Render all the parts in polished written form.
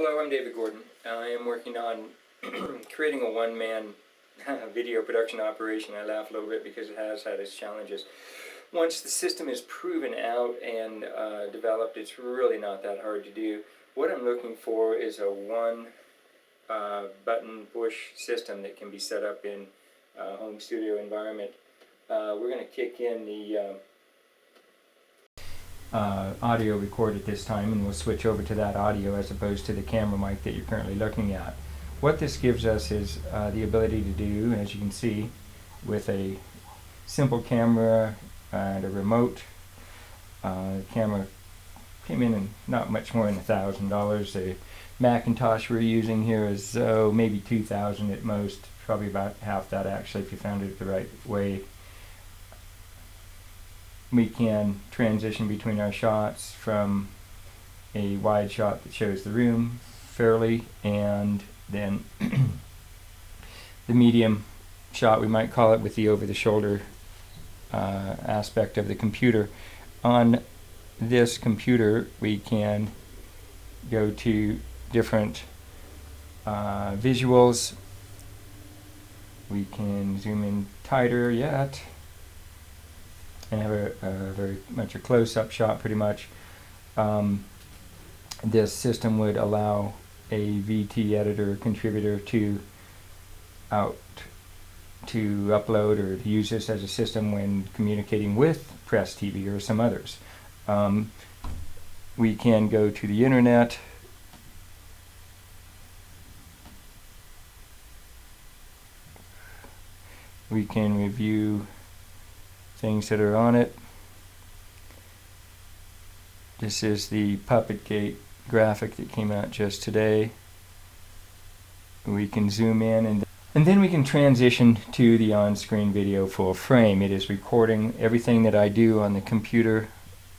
Hello, I'm David Gordon. I am working on creating a one-man video production operation. I laugh a little bit because it has had its challenges. Once the system is proven out and developed, it's really not that hard to do. What I'm looking for is a one-button push system that can be set up in a home studio environment. We're going to kick in the audio record at this time, and we'll switch over to that audio as opposed to the camera mic that you're currently looking at. What this gives us is the ability to do, as you can see, with a simple camera and a remote. The camera came in not much more than $1,000. The Macintosh we're using here is maybe $2,000 at most, probably about half that actually if you found it the right way. We can transition between our shots from a wide shot that shows the room fairly, and then the medium shot, we might call it, with the over-the-shoulder aspect of the computer. On this computer we can go to different visuals. We can zoom in tighter yet and have a very much a close-up shot pretty much. This system would allow a VT editor contributor to upload or to use this as a system when communicating with Press TV or some others. We can go to the internet. We can review things that are on it. This is the Puppetgate graphic that came out just today. We can zoom in and then we can transition to the on-screen video full frame. It is recording everything that I do on the computer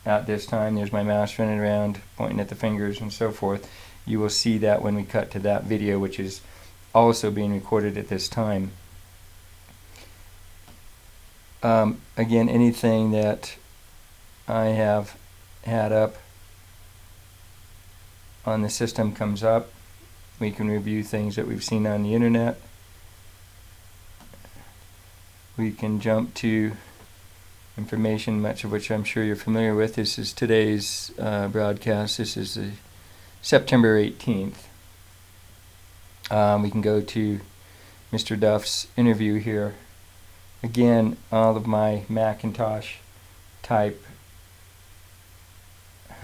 at this time. There's my mouse running around, pointing at the fingers and so forth. You will see that when we cut to that video, which is also being recorded at this time. Again, anything that I have had up on the system comes up. We can review things that we've seen on the internet. We can jump to information, much of which I'm sure you're familiar with. This is today's broadcast. This is the September 18th. We can go to Mr. Duff's interview here. Again, all of my Macintosh type,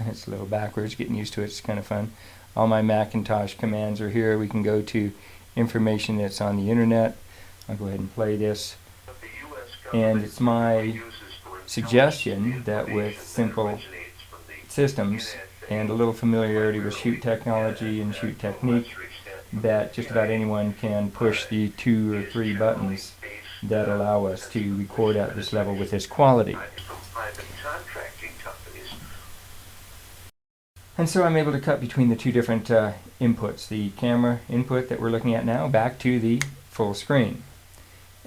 it's a little backwards, getting used to it, it's kind of fun. All my Macintosh commands are here. We can go to information that's on the internet. I'll go ahead and play this. And it's my suggestion that with simple systems and a little familiarity with shoot technology and shoot technique, that just about anyone can push the 2 or 3 buttons that allow us to record at this level with this quality. And so I'm able to cut between the two different inputs, the camera input that we're looking at now back to the full screen.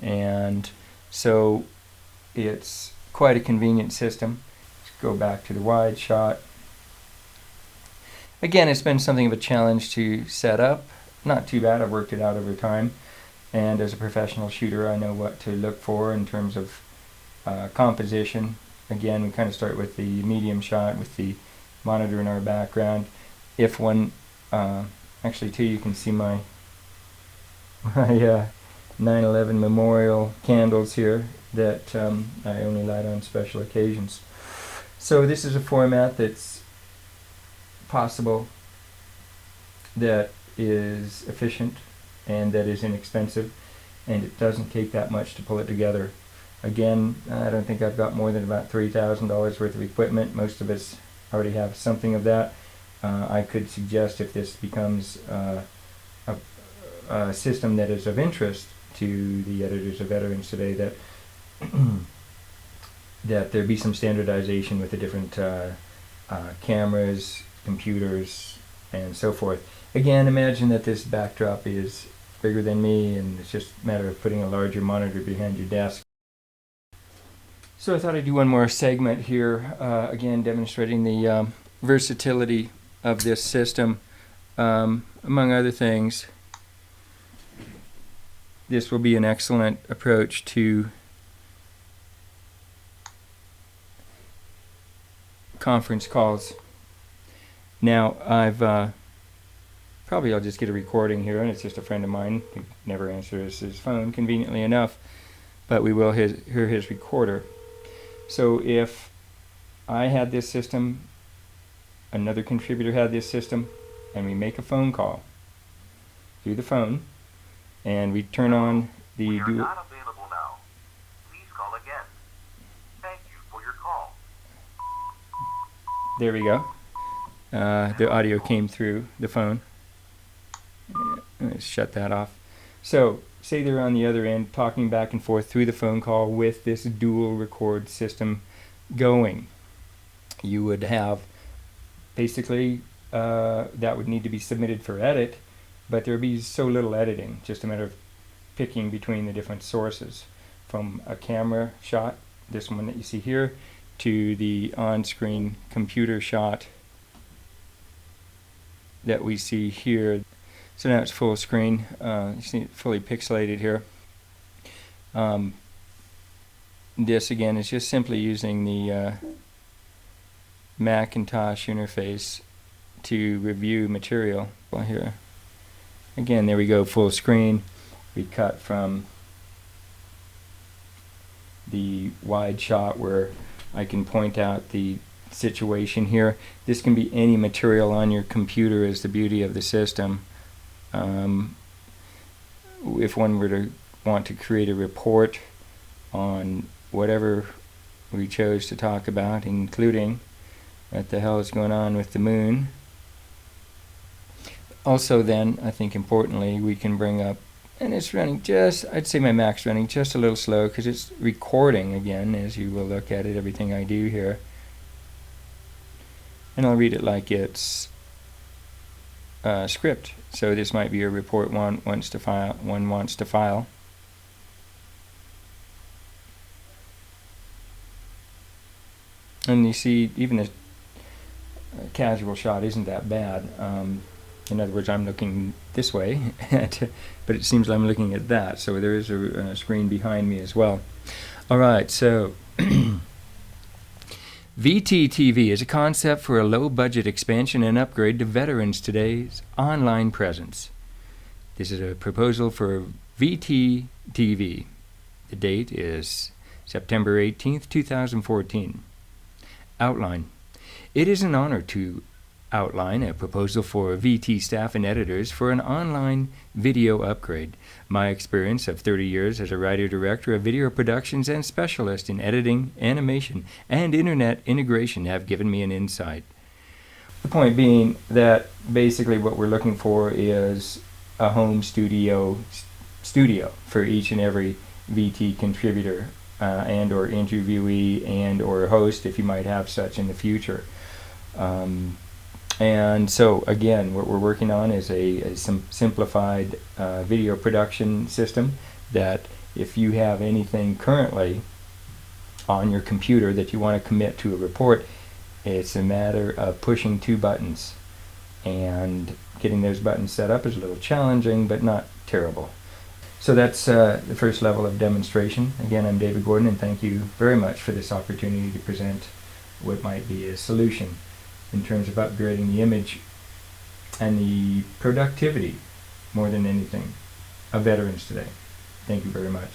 And so it's quite a convenient system. Let's go back to the wide shot. Again, it's been something of a challenge to set up. Not too bad, I've worked it out over time. And as a professional shooter, I know what to look for in terms of composition. Again, we kind of start with the medium shot with the monitor in our background. If one, actually too, you can see my 9/11 memorial candles here that I only light on special occasions. So this is a format that's possible, that is efficient, and that is inexpensive, and it doesn't take that much to pull it together. Again, I don't think I've got more than about $3,000 worth of equipment. Most of us already have something of that. I could suggest, if this becomes a system that is of interest to the editors of veterans today, that that there be some standardization with the different cameras, computers, and so forth. Again, imagine that this backdrop is bigger than me, and it's just a matter of putting a larger monitor behind your desk. So I thought I'd do one more segment here, again demonstrating the versatility of this system. among other things, this will be an excellent approach to conference calls. Now, probably I'll just get a recording here, and it's just a friend of mine who never answers his phone, conveniently enough, but we will hear his recorder. So if I had this system, another contributor had this system, and we make a phone call through the phone, and we turn on the We are not available now. Please call again. Thank you for your call. There we go. The audio came through the phone. Let's shut that off. So, say they're on the other end talking back and forth through the phone call with this dual record system going. You would have basically that would need to be submitted for edit, but there would be so little editing, just a matter of picking between the different sources, from a camera shot, this one that you see here, to the on-screen computer shot that we see here. So now it's full screen. You see it fully pixelated here. This again is just simply using the Macintosh interface to review material. Well, here again, there we go, full screen. We cut from the wide shot where I can point out the situation here. This can be any material on your computer, is the beauty of the system. If one were to want to create a report on whatever we chose to talk about, including what the hell is going on with the moon. Also then, I think importantly, we can bring up, and it's running just, I'd say my Mac's running just a little slow because it's recording again, as you will look at it, everything I do here. And I'll read it like it's script. So this might be a report one wants to file. And you see, even a casual shot isn't that bad. In other words, I'm looking this way, but it seems I'm looking at that. So there is a screen behind me as well. All right, so VTTV is a concept for a low-budget expansion and upgrade to veterans today's online presence. This is a proposal for VTTV. The date is September 18th, 2014. Outline. It is an honor to outline a proposal for VT staff and editors for an online video upgrade. My experience of 30 years as a writer-director of video productions and specialist in editing, animation, and internet integration have given me an insight. The point being that basically what we're looking for is a home studio for each and every VT contributor and or interviewee and or host, if you might have such in the future. And so again, what we're working on is a simplified video production system that if you have anything currently on your computer that you want to commit to a report, it's a matter of pushing two buttons, and getting those buttons set up is a little challenging but not terrible. So that's the first level of demonstration. Again, I'm David Gordon, and thank you very much for this opportunity to present what might be a solution in terms of upgrading the image and the productivity, more than anything, of veterans today. Thank you very much.